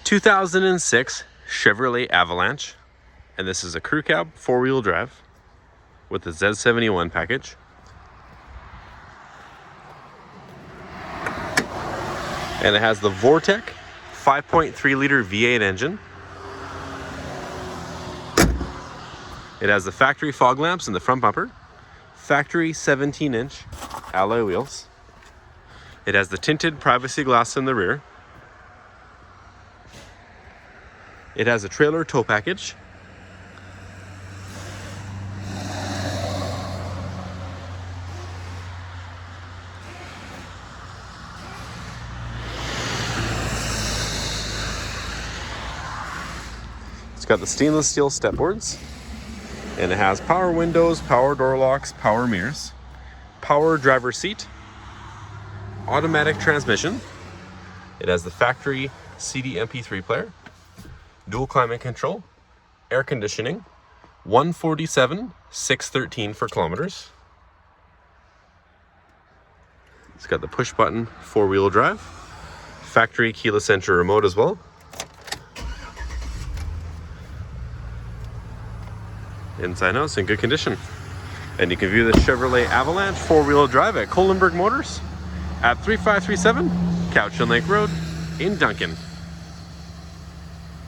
2006 Chevrolet Avalanche, and this is a crew cab 4-wheel drive with the Z71 package. And it has the Vortec 5.3 liter V8 engine. It has the factory fog lamps in the front bumper, factory 17-inch alloy wheels. It has the tinted privacy glass in the rear. It has a trailer tow package. It's got the stainless steel step boards, and it has power windows, power door locks, power mirrors, power driver seat, automatic transmission. It has the factory CD MP3 player, dual climate control, air conditioning, 147,613 for kilometers. It's got the push button 4-wheel drive, factory keyless entry remote as well. Inside out, it's in good condition. And you can view the Chevrolet Avalanche 4-wheel drive at Kolenberg Motors at 3537 Couch and Lake Road in Duncan.